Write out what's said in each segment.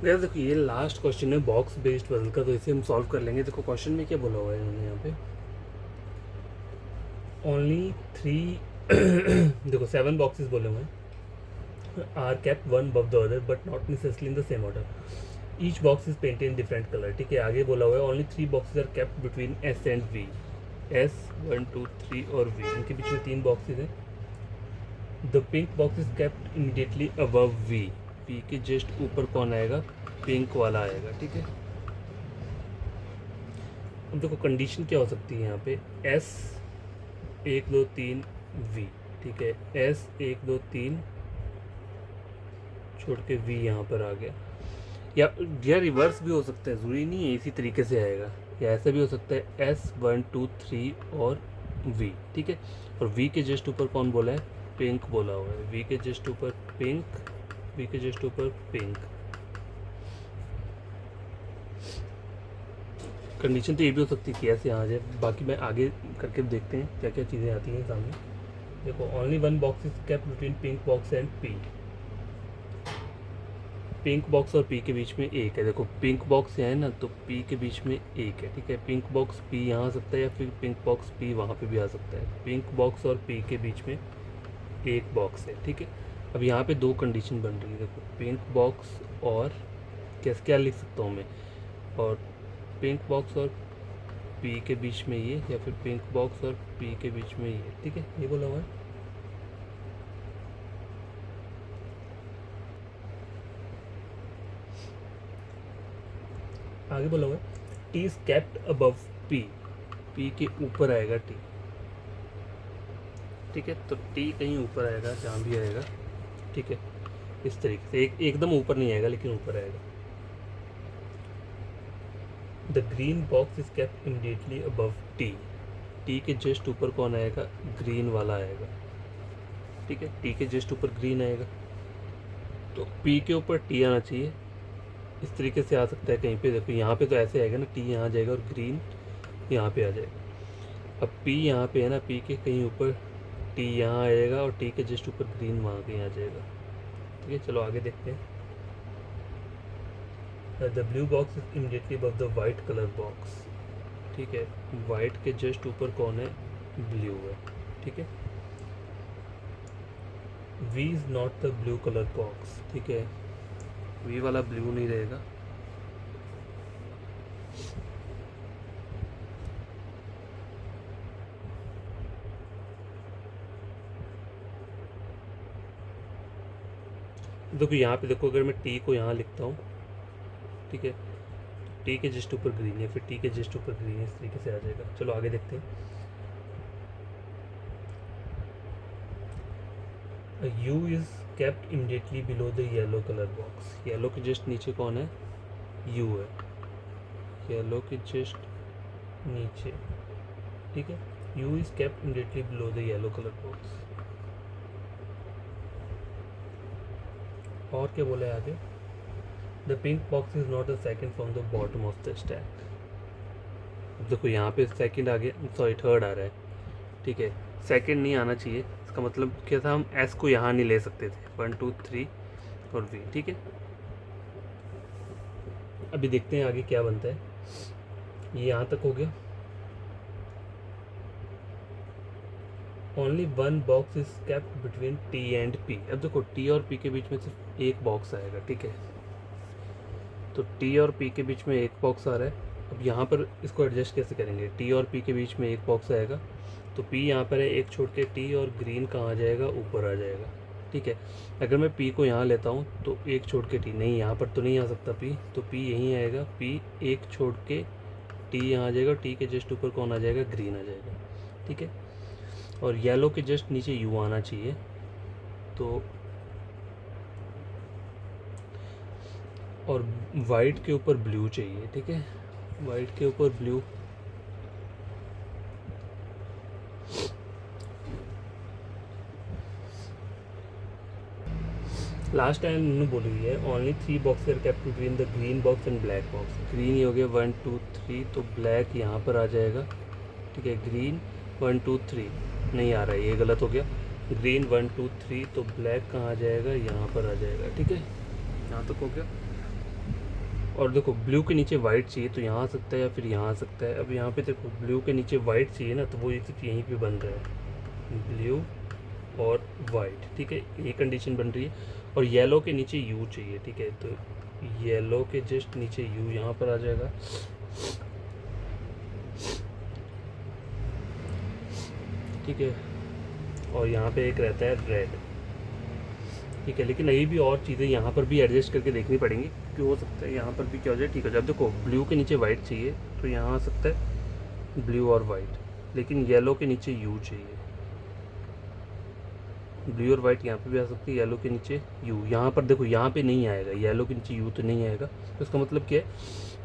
यार देखो ये लास्ट क्वेश्चन है बॉक्स बेस्ड पजल का, तो इसे हम सॉल्व कर लेंगे। देखो क्वेश्चन में क्या बोला हुआ है इन्होंने यहाँ पे, ओनली थ्री देखो 7 बॉक्सेस बोले हुए हैं, are kept one above the other but not necessarily in the same order, each box is painted in different colour. ठीक है, आगे बोला हुआ है only 3 boxes are kept between S and V, S 1 2 3 और वी, इनके बीच में 3 बॉक्सेस हैं। The pink box is kept immediately above V, P के जस्ट ऊपर कौन आएगा, पिंक वाला आएगा। ठीक है, अब देखो कंडीशन क्या हो सकती है यहाँ पे, एस 1 2 3 वी, ठीक है, एस 1 2 3 छोड़ के वी यहाँ पर आ गया, या रिवर्स भी हो सकता है, ज़रूरी नहीं है इसी तरीके से आएगा, या ऐसा भी हो सकता है एस 1 2 3 और वी। ठीक है, और वी के जस्ट ऊपर कौन बोला है, पिंक बोला हुआ है, वी के जस्ट ऊपर पिंक, वी के जस्ट ऊपर पिंक। कंडीशन तो ये भी हो सकती है कि ऐसे आ जाए, बाकी मैं आगे करके देखते हैं क्या क्या चीज़ें आती हैं सामने। देखो only one box is kept between pink box and P, pink box और पी के बीच में एक है। देखो पिंक बॉक्स है ना, तो पी के बीच में एक है। ठीक है, पिंक बॉक्स पी यहाँ आ सकता है या फिर पिंक बॉक्स पी वहाँ पे भी आ सकता है। पिंक बॉक्स और पी के बीच में एक बॉक्स है। ठीक है, अब यहाँ पे दो कंडीशन बन रही है। देखो पिंक बॉक्स और कैसे क्या लिख सकता हूँ मैं, और पिंक बॉक्स और पी के बीच में ये, या फिर पिंक बॉक्स और पी के बीच में ये। ठीक है, ये बोला हुआ है। आगे बोला हुआ है T is kept above P, P के ऊपर आएगा टी। ठीक है, तो टी कहीं ऊपर आएगा जहाँ भी आएगा। ठीक है, इस तरीके से एकदम ऊपर नहीं आएगा लेकिन ऊपर आएगा। The green box is kept immediately above T, T के जस्ट ऊपर कौन आएगा, ग्रीन वाला आएगा। ठीक है, टी के जस्ट ऊपर ग्रीन आएगा, तो पी के ऊपर टी आना चाहिए। इस तरीके से आ सकता है कहीं पे। देखो यहाँ पे तो ऐसे आएगा ना, टी यहाँ आ जाएगा और ग्रीन यहाँ पे आ जाएगा। अब पी यहाँ पे है ना, पी के कहीं ऊपर टी यहाँ आएगा और टी के जस्ट ऊपर ग्रीन वहाँ कहीं आ जाएगा। ठीक है, चलो आगे देखते हैं। The blue box is immediately above the white colour box. ठीक है, वाइट के जस्ट ऊपर कौन है, ब्लू है। ठीक है, V is not the blue colour box. ठीक है, वी वाला ब्लू नहीं रहेगा। देखो यहाँ पे देखो, अगर मैं टी को यहाँ लिखता हूँ, ठीक है, टी के जस्ट ऊपर ग्रीन है, फिर टी के जस्ट ऊपर ग्रीन है, इस तरीके से आ जाएगा। चलो आगे देखते हैं। You is kept immediately below the yellow colour box, yellow के जस्ट नीचे कौन है, यू है, येलो के जस्ट नीचे। ठीक है, you is kept immediately below the yellow colour box. और क्या बोला है आगे, the pink box is not the second from the bottom of the stack. अब देखो यहाँ पे सेकंड आ गया, सॉरी थर्ड आ रहा है। ठीक है, सेकंड नहीं आना चाहिए, इसका मतलब क्या था, हम एस को यहाँ नहीं ले सकते थे, 1 2 3 और वी। ठीक है, अभी देखते हैं आगे क्या बनता है। ये यहाँ तक हो गया। Only one box is kept between T and P. अब देखो टी और पी के बीच में सिर्फ एक बॉक्स आएगा। ठीक है, तो टी और पी के बीच में एक बॉक्स आ रहा है। अब यहाँ पर इसको एडजस्ट कैसे करेंगे, टी और पी के बीच में एक बॉक्स आएगा, तो पी यहाँ पर है, एक छोड़ के टी, और ग्रीन कहाँ आ जाएगा, ऊपर आ जाएगा। ठीक है, अगर मैं पी को यहाँ लेता हूँ तो एक छोड़ के टी, नहीं यहाँ पर तो नहीं आ सकता पी, तो पी यहीं आएगा, पी एक छोड़ के टी यहाँ आ जाएगा, टी के जस्ट ऊपर कौन आ जाएगा, ग्रीन आ जाएगा। ठीक है, और येलो के जस्ट नीचे यू आना चाहिए, तो और वाइट के ऊपर ब्लू चाहिए। ठीक है, वाइट के ऊपर ब्लू, लास्ट टाइम उन्होंने बोली हुई है only 3 box are kept between the green box and black box. Green ही हो गया 1 2 3, तो ब्लैक यहाँ पर आ जाएगा। ठीक है, ग्रीन 1 2 3 नहीं आ रहा है, ये गलत हो गया। ग्रीन 1 2 3, तो ब्लैक कहाँ आ जाएगा, यहाँ पर आ जाएगा। ठीक है, यहाँ तक हो गया। और देखो ब्लू के नीचे वाइट चाहिए तो यहाँ आ सकता है या फिर यहाँ आ सकता है। अब यहाँ पे देखो ब्लू के नीचे वाइट चाहिए ना, तो वो सिर्फ यहीं पे बन रहा है, ब्लू और वाइट, ठीक है, ये कंडीशन बन रही है। और येलो के नीचे यू चाहिए, ठीक है, तो येलो के जस्ट नीचे यू यहाँ पर आ जाएगा। ठीक है, और यहाँ पे एक रहता है रेड, ठीक है, लेकिन ये भी और चीज़ें यहाँ पर भी एडजस्ट करके देखनी पड़ेंगी, क्योंकि हो सकता है यहाँ पर भी क्या हो जाए। ठीक है, जब देखो ब्लू के नीचे वाइट चाहिए तो यहाँ आ सकता है ब्लू और वाइट, लेकिन येलो के नीचे यू चाहिए। ब्लू और वाइट यहाँ पे भी आ सकती है, येलो के नीचे यू। यहाँ पर देखो यहाँ पे नहीं आएगा, येलो के नीचे यू तो नहीं आएगा, तो इसका मतलब क्या है,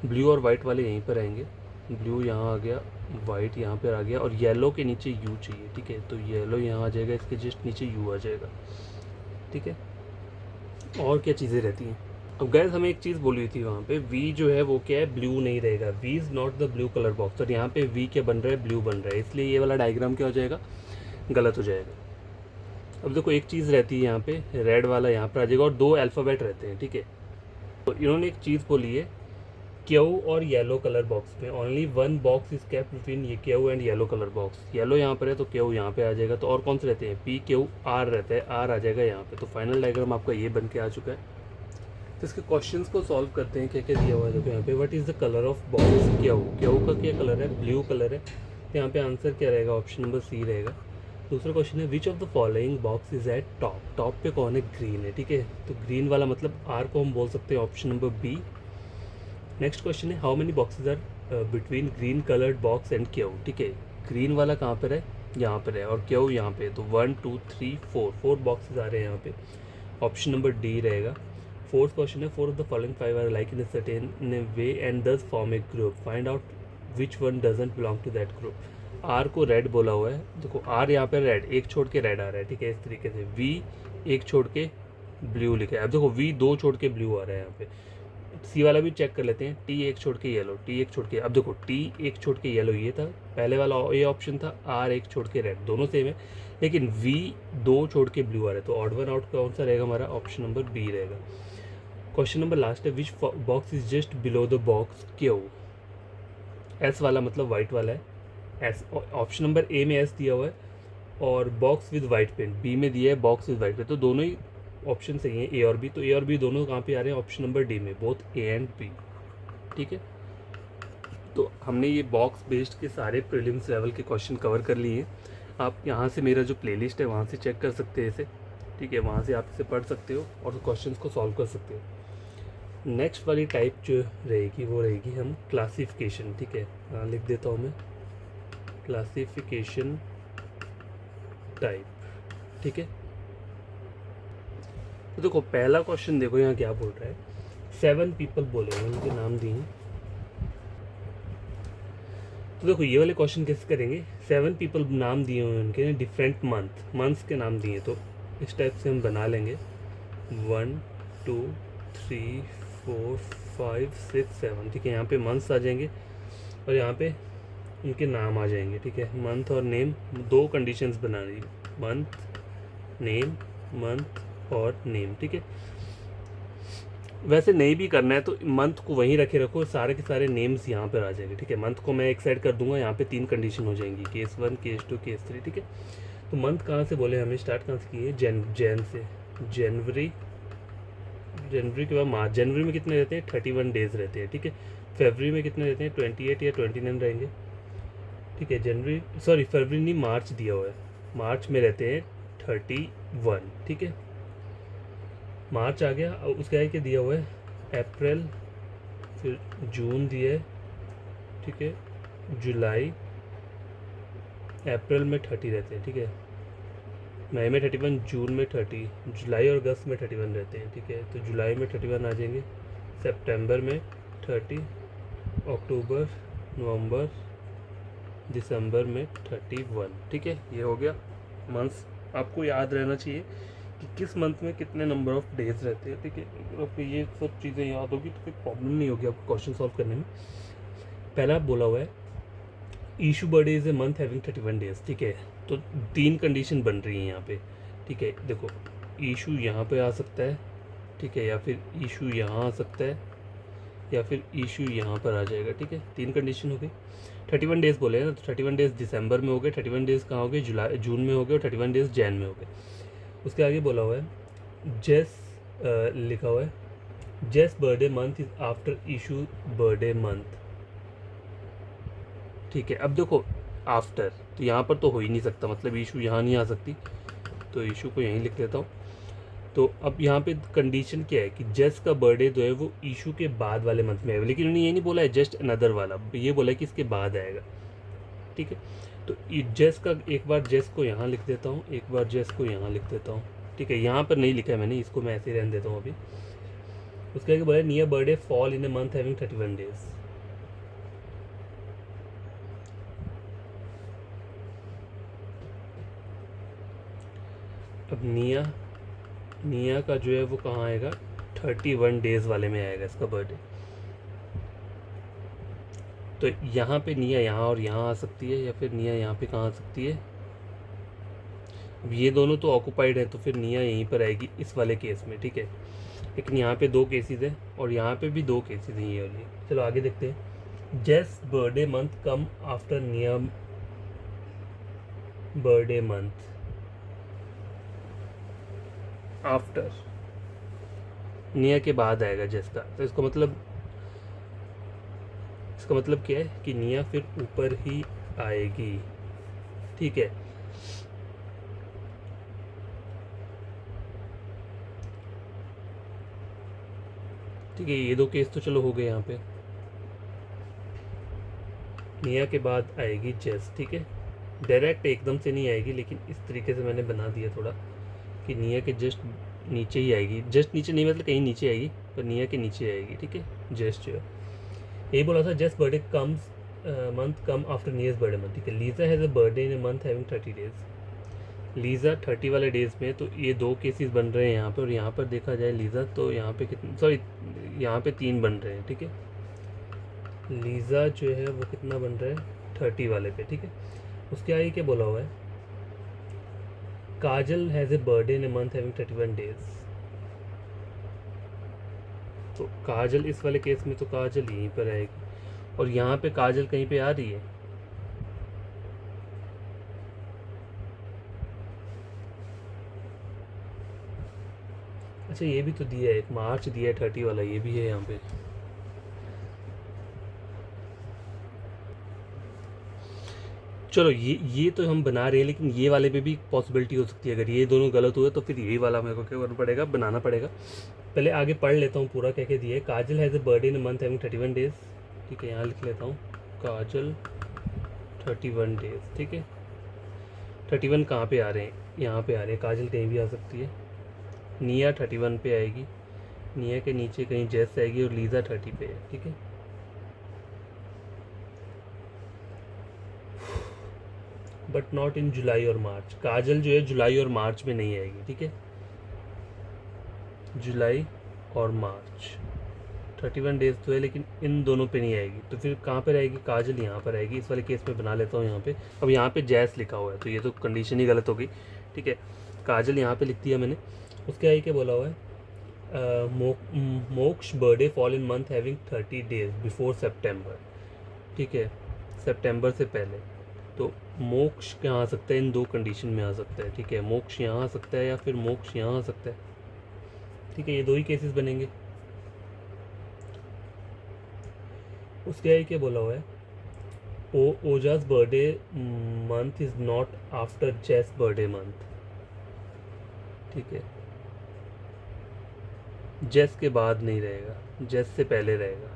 ब्लू और वाइट वाले यहीं पर आएंगे। ब्लू यहाँ आ गया, वाइट यहाँ पर आ गया, और येलो के नीचे यू चाहिए, ठीक है, तो येलो यहाँ आ जाएगा, इसके जस्ट नीचे यू आ जाएगा। ठीक है, और क्या चीज़ें रहती हैं। अब गैस हमें एक चीज़ बोली थी वहाँ पे, वी जो है वो क्या है, ब्लू नहीं रहेगा, V is not the blue colour box. और यहाँ पे वी क्या बन रहा है, ब्लू बन रहा है, इसलिए ये वाला डायग्राम क्या हो जाएगा, गलत हो जाएगा। अब देखो एक चीज़ रहती है यहाँ पे, रेड वाला यहाँ पर आ जाएगा, और दो अल्फ़ाबेट रहते हैं, ठीक है। तो इन्होंने एक चीज़ बोली है, क्यू और येलो कलर बॉक्स में only one box is kept between ये Q and yellow colour box. Yellow यहाँ पर है तो क्यू यहाँ पे आ जाएगा। तो और कौन से रहते हैं, पी क्यू आर रहता है, आर आ जाएगा यहाँ पे। तो फाइनल डायग्राम आपका ये बन के आ चुका है। तो इसके क्वेश्चंस को सॉल्व करते हैं, क्या क्या दिया हुआ है देखो यहाँ पे। What is the colour of box Q, Q का क्या कलर है, ब्लू कलर है। तो यहाँ पे आंसर क्या रहेगा, ऑप्शन नंबर सी रहेगा। दूसरा क्वेश्चन है, which of the following box is eight top, top पे कौन है, ग्रीन है, ठीक है, तो ग्रीन वाला मतलब आर को हम बोल सकते हैं option number B. Next question है, how many boxes are between green coloured box and Q, ठीक है, ग्रीन वाला कहाँ पर है, यहाँ पर है, और क्यू यहाँ पे, तो 1 2 3 4 4 बॉक्सेज आ रहे हैं यहाँ पे, ऑप्शन नंबर डी रहेगा। फोर्थ क्वेश्चन है, 4 of the following 5 are like in a certain way and thus form a group, find out which one doesn't belong to that group. R को रेड बोला हुआ है, देखो आर यहाँ पे red, एक छोड़ के रेड आ रहा है, ठीक है, इस तरीके से। वी एक छोड़ के ब्लू लिखा है, अब देखो वी दो छोड़ के ब्लू आ रहा है यहाँ पे। सी वाला भी चेक कर लेते हैं, टी एक छोड़ के येलो, टी एक छोड़ के, अब देखो टी एक छोड़ के येलो ये था पहले वाला, ये ऑप्शन था, आर एक छोड़ के रेड, दोनों सेम है, लेकिन वी दो छोड़ के ब्लू आ रहा है, तो ऑड वन आउट कौन सा रहेगा हमारा, ऑप्शन नंबर बी रहेगा। क्वेश्चन नंबर लास्ट है, which box is just below the box Q, S वाला मतलब वाइट वाला है, एस, ऑप्शन नंबर ए में एस दिया हुआ है, और box with white paint B में दिया है बॉक्स विद वाइट पेंट, तो दोनों ही ऑप्शन सही हैं, ए और बी। तो ए और बी दोनों कहाँ पे आ रहे हैं, ऑप्शन नंबर डी में, बोथ ए एंड बी, ठीक है। तो हमने ये बॉक्स बेस्ड के सारे प्रीलिम्स लेवल के क्वेश्चन कवर कर लिए हैं। आप यहाँ से मेरा जो प्लेलिस्ट है वहाँ से चेक कर सकते हैं इसे, ठीक है, वहाँ से आप इसे पढ़ सकते हो और क्वेश्चन को सॉल्व कर सकते हो। नेक्स्ट वाली टाइप जो रहेगी वो रहेगी हम क्लासिफिकेशन, ठीक है, यहाँ लिख देता हूँ मैं, क्लासिफिकेशन टाइप, ठीक है। तो देखो पहला क्वेश्चन देखो यहाँ क्या बोल रहा है, 7 पीपल बोले हैं, उनके नाम दिए हैं। तो देखो ये वाले क्वेश्चन कैसे करेंगे, 7 पीपल नाम दिए हुए हैं उनके, डिफरेंट मंथ्स के नाम दिए, तो इस टाइप से हम बना लेंगे 1 2 3 4 5 6 7, ठीक है, यहाँ पे मंथ्स आ जाएंगे और यहाँ पे उनके नाम आ जाएंगे, ठीक है। मंथ और नेम, दो कंडीशंस बना रही, मंथ और नेम, ठीक है। वैसे नहीं भी करना है तो मंथ को वहीं रखे रखो, सारे के सारे नेम्स यहाँ पर आ जाएंगे, ठीक है। मंथ को मैं एक साइड कर दूंगा, यहाँ पे 3 कंडीशन हो जाएंगी, केस 1 केस 2 केस 3, ठीक है। तो मंथ कहाँ से बोले हमें, स्टार्ट कहाँ से किए, जैन से, जनवरी के बाद मार्च। जनवरी में कितने रहते हैं, 31 डेज रहते हैं, ठीक है। फरवरी में कितने रहते हैं, 28 या 29 रहेंगे, ठीक है। फरवरी नहीं, मार्च दिया हुआ है, मार्च में रहते हैं 31, ठीक है। मार्च आ गया, और उसका है क्या दिया हुआ है, अप्रैल, फिर जून दिया है, ठीक है, जुलाई, अप्रैल में 30 रहते हैं, ठीक है, मई में 31, जून में 30, जुलाई और अगस्त में 31 रहते हैं, ठीक है। तो जुलाई में 31 आ जाएंगे, सितंबर में 30, अक्टूबर, नवंबर, दिसंबर में 31, ठीक है। ये हो गया मंथ्स। आपको याद रहना चाहिए कि किस मंथ में कितने नंबर ऑफ डेज रहते हैं, ठीक है। अगर आपको ये सब चीज़ें याद होगी तो कोई प्रॉब्लम नहीं होगी आपको क्वेश्चन सॉल्व करने में। पहला बोला हुआ है, Ishu birthday is a month having 31 days, ठीक है। तो 3 कंडीशन बन रही है यहाँ पे, ठीक है। देखो ईशू यहाँ पे आ सकता है, ठीक है, या फिर ईशू यहाँ आ सकता है, या फिर इशू यहाँ पर आ जाएगा। ठीक है, 3 कंडीशन हो गई। 31 डेज़ बोले ना, तो 31 डेज़ दिसंबर में हो गए, 31 डेज़ कहाँ हो गए, जून में हो गए, और 31 डेज़ जैन में हो गए। उसके आगे बोला हुआ है जेस, लिखा हुआ है Jess birthday month is after issue birthday month. ठीक है, अब देखो आफ्टर, तो यहाँ पर तो हो ही नहीं सकता, मतलब इशू यहाँ नहीं आ सकती, तो इशू को यहीं लिख लेता हूँ। तो अब यहाँ पे कंडीशन क्या है कि जस्ट का बर्थडे जो है वो इशू के बाद वाले मंथ में आएगा, लेकिन उन्होंने ये नहीं बोला है जस्ट अनदर वाला, ये बोला है कि इसके बाद आएगा। ठीक है, तो जस्ट का एक बार जस्ट को यहाँ लिख देता हूँ, एक बार जस्ट को यहाँ लिख देता हूँ। ठीक है, यहाँ पर नहीं लिखा है मैंने, इसको मैं ऐसे ही रहने देता हूँ अभी। उसके आगे बोला near birthday fall in a month having 31 days. अब निया का जो है वो कहाँ आएगा, 31 डेज़ वाले में आएगा इसका बर्थडे। तो यहाँ पे निया यहाँ और यहाँ आ सकती है, या फिर निया यहाँ पे कहाँ आ सकती है। अब ये दोनों तो ऑक्यूपाइड है, तो फिर निया यहीं पर आएगी इस वाले केस में। ठीक है, लेकिन यहाँ पे 2 केसेस हैं और यहाँ पे भी 2 केसेस हैं ये और ये। चलो आगे देखते हैं। जेस बर्थडे मंथ कम आफ्टर निया बर्थडे मंथ। आफ्टर निया के बाद आएगा जेस का, तो इसका मतलब क्या है कि निया फिर ऊपर ही आएगी। ठीक है, ठीक है, ये 2 केस तो चलो हो गए। यहाँ पे निया के बाद आएगी जेस। ठीक है, डायरेक्ट एकदम से नहीं आएगी, लेकिन इस तरीके से मैंने बना दिया थोड़ा कि निया के जस्ट नीचे ही आएगी, जस्ट नीचे नहीं मतलब कहीं नीचे आएगी, पर निया के नीचे आएगी। ठीक है, जस्ट जो है यही बोला था, just birthday comes month come after near's birthday month. ठीक है, Liza has a birthday in a month having 30 days. Liza 30 वाले डेज़ में, तो ये 2 केसेस बन रहे हैं यहाँ पर, और यहाँ पर देखा जाए लीज़ा तो यहाँ पे कितने, सॉरी यहाँ पे 3 बन रहे हैं। ठीक है, लीज़ा जो है वो कितना बन रहा है 30 वाले पे। ठीक है, उसके आगे क्या बोला हुआ है, Kajal has a birthday in a month having 31 days. तो काजल इस वाले केस में तो काजल यहीं पर आएगी, और यहाँ पे काजल कहीं पे आ रही है। अच्छा, ये भी तो दिया है, एक मार्च दिया है 30 वाला, ये भी है यहाँ पे। चलो ये तो हम बना रहे हैं, लेकिन ये वाले पे भी पॉसिबिलिटी हो सकती है। अगर ये दोनों गलत हुए तो फिर यही वाला मेरे को क्या करना पड़ेगा, बनाना पड़ेगा। पहले आगे पढ़ लेता हूँ पूरा क्या क्या दिया है। Kajal has a birthday in a month having 31 days. ठीक है, यहाँ लिख लेता हूँ काजल 31 डेज। ठीक है, 31 कहाँ पे आ रहे हैं, यहाँ पे आ रहे हैं, काजल कहीं भी आ सकती है। निया 31 पे आएगी, निया के नीचे कहीं जेस आएगी, और लीज़ा 30 पे है। ठीक है, बट नॉट इन जुलाई और मार्च। काजल जो है जुलाई और मार्च में नहीं आएगी। ठीक है, जुलाई और मार्च 31 डेज तो है, लेकिन इन दोनों पे नहीं आएगी। तो फिर कहाँ पर आएगी, काजल यहाँ पर आएगी। इस वाले केस में बना लेता हूँ यहाँ पे। अब यहाँ पे जैस लिखा हुआ है, तो ये तो कंडीशन ही गलत हो गई। ठीक है, काजल यहाँ पे लिख दिया मैंने। उसके आगे क्या बोला हुआ है, Moksh birthday fall in month having 30 days before September. ठीक है, सितंबर से पहले। तो मोक्ष कहाँ आ सकता है, इन 2 कंडीशन में आ सकता है। ठीक है, मोक्ष यहाँ आ सकता है या फिर मोक्ष यहाँ आ सकता है। ठीक है, ये 2 ही केसेस बनेंगे। उसके आगे क्या बोला हुआ है, Ojas birthday month is not after Jess birthday month. ठीक है, जेस के बाद नहीं रहेगा, जेस से पहले रहेगा।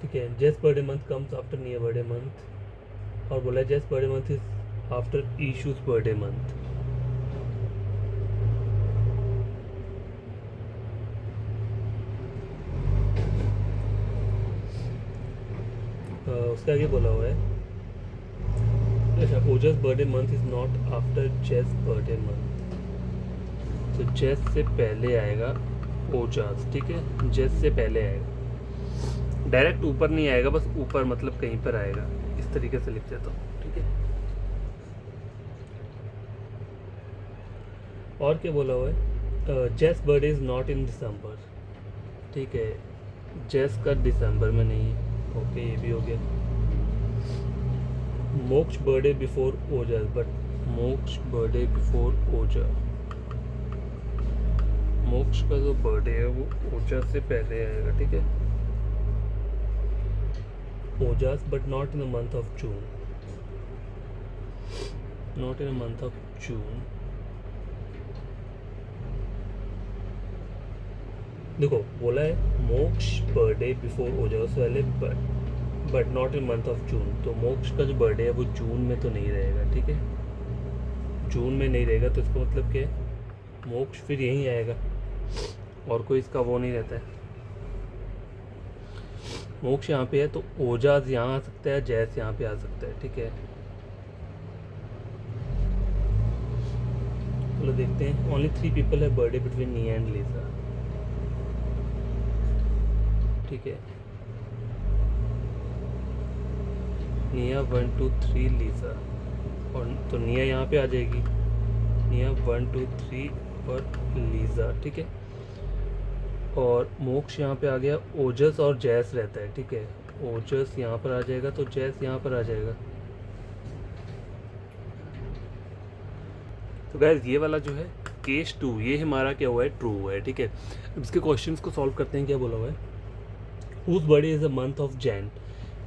ठीक है, Jess birthday month comes after near birthday month, और बोला Jess birthday month is after Ishu's birthday month. उसके आगे बोला हुआ है, अच्छा, Ojas birthday month is not after Jess birthday month. तो जेस से पहले आएगा ओजस। ठीक है, जेस से पहले आएगा, डायरेक्ट ऊपर नहीं आएगा, बस ऊपर मतलब कहीं पर आएगा। इस तरीके से लिख देता हूँ। ठीक है, और क्या बोला हुआ है, Jess birthday is not in दिसंबर, ठीक है, जेस का दिसंबर में नहीं है, ओके ये भी हो गया। मोक्ष बर्थडे बिफोर ओजस, बट मोक्ष बर्थडे बिफोर ओजा, मोक्ष का जो बर्थडे है वो ओजा से पहले आएगा, ठीक है, Ojas but not in the month of June, not in the month of June. देखो बोला है मोक्ष बर्थडे बिफोर ओजा से पहले, but not in month of June, तो मोक्ष का जो बर्थडे है वो जून में तो नहीं रहेगा, ठीक है, जून में नहीं रहेगा, तो इसका मतलब क्या है, मोक्ष फिर यहीं आएगा और कोई इसका वो नहीं रहता है। मोक्ष यहाँ पे है तो ओजाज यहाँ आ सकता है, जैस यहाँ पे आ सकता है, ठीक है। चलो देखते हैं, ओनली 3 पीपल है बर्थडे बिटवीन निया एंड लीजा, ठीक है, निया 1 2 3 लीजा, और तो निया यहाँ पे आ जाएगी, निया 1 2 3 और लीजा, ठीक है, और मोक्ष यहाँ पे आ गया, ओजस और जैस रहता है, ठीक है, ओजस यहाँ पर आ जाएगा तो जैस यहाँ पर आ जाएगा। तो गाइस ये वाला जो है केस 2 ये हमारा क्या हुआ है, ट्रू हुआ है, ठीक है। अब इसके क्वेश्चंस को सॉल्व करते हैं। क्या बोला हुआ है, whose birthday is a month of Jan,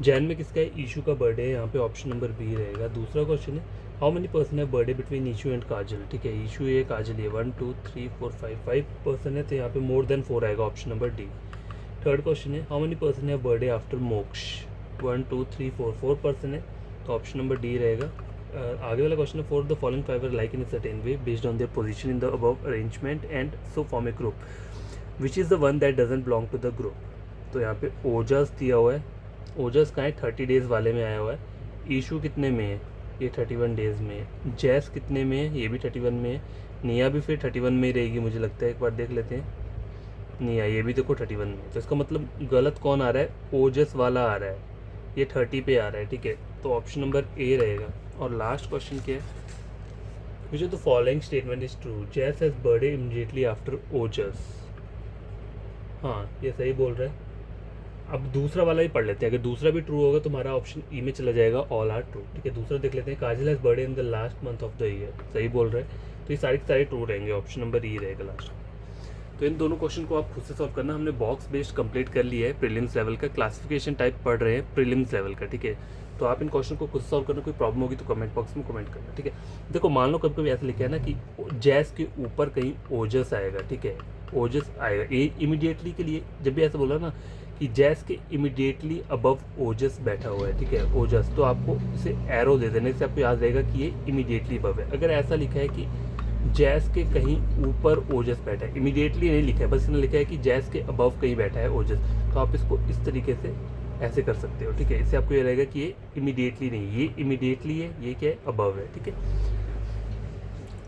Jan में किसका है, ईशू का बर्थडे है, यहाँ पे ऑप्शन नंबर बी रहेगा। दूसरा क्वेश्चन है हाउ मेनी पर्सन है बर्थडे बिटवीन ईशू एंड काजल, ठीक है, ईशू ये काजल ये 1 2 3 4 5 पर्सन है, तो यहाँ पे मोर देन 4 आएगा, option number D. Third question है हाउ मेनी पर्सन है बर्थडे आफ्टर मोक्ष, 1 2 3 4 पर्सन है, तो ऑप्शन नंबर डी रहेगा। आगे वाला क्वेश्चन है for the following five are like in a certain way based on their position in the above arrangement and so form a group, which is the one that doesn't belong to the group. तो यहाँ पे ओजस दिया हुआ है, ओजस का है 30 days वाले में आया हुआ है, ईशू कितने में है, ये 31 डेज़ में है, जैस कितने में है, ये भी 31 में है, निया भी फिर 31 में ही रहेगी मुझे लगता है, एक बार देख लेते हैं, निया ये भी देखो 31 में, तो इसका मतलब गलत कौन आ रहा है, ओजस वाला आ रहा है, ये 30 पे आ रहा है, ठीक है, तो ऑप्शन नंबर ए रहेगा। और लास्ट क्वेश्चन क्या है, which of the following statement is true, जैस हैज बर्थडे इमीडिएटली आफ्टर ओजस, हाँ ये सही बोल रहा है। अब दूसरा वाला ही पढ़ लेते हैं, अगर दूसरा भी ट्रू होगा तो हमारा ऑप्शन ई में चला जाएगा, ऑल आर ट्रू, ठीक है। दूसरा देख लेते हैं, Kajal has birthday in the last month of the year, सही बोल रहे हैं, तो ये सारे के सारे ट्रू रहेंगे, ऑप्शन नंबर ई रहेगा लास्ट। तो इन दोनों क्वेश्चन को आप खुद से सॉल्व करना, हमने बॉक्स बेस्ड कंप्लीट कर लिया है प्रीलिम्स लेवल का, क्लासिफिकेशन टाइप पढ़ रहे हैं प्रीलिम्स लेवल का, ठीक है। तो आप इन क्वेश्चन को खुद सॉल्व करना, कोई प्रॉब्लम होगी तो कमेंट बॉक्स में कमेंट करना, ठीक है। देखो मान लो कभी कभी ऐसा लिखा है ना कि जैस के ऊपर कहीं ओजस आएगा, ठीक है, ओजस आएगा, ये इमीडिएटली के लिए जब भी ऐसा बोला ना कि जैस के इमीडिएटली अबव ओजस बैठा हुआ है, ठीक है, ओजस, तो आपको इसे एरो दे देने से आपको याद रहेगा कि ये इमीडिएटली अबव है। अगर ऐसा लिखा है कि जैस के कहीं ऊपर ओजस बैठा है, इमीडिएटली नहीं लिखा है, बस इसने लिखा है कि जैस के अबव कहीं बैठा है ओजस, तो आप इसको इस तरीके से ऐसे कर सकते हो, ठीक है। इससे आपको ये रहेगा कि ये इमीडिएटली नहीं, ये इमीडिएटली है, ये क्या है, अबव है, ठीक है।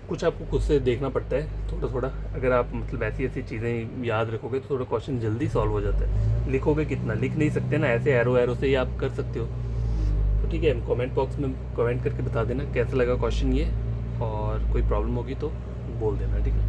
कुछ आपको खुद से देखना पड़ता है थोड़ा थोड़ा, अगर आप मतलब ऐसी ऐसी चीज़ें याद रखोगे तो थोड़ा क्वेश्चन जल्दी सॉल्व हो जाता है। लिखोगे कितना, लिख नहीं सकते ना, ऐसे एरो एरो से ही आप कर सकते हो। तो ठीक है, कमेंट बॉक्स में कमेंट करके बता देना कैसा लगा क्वेश्चन ये, और कोई प्रॉब्लम होगी तो बोल देना, ठीक है।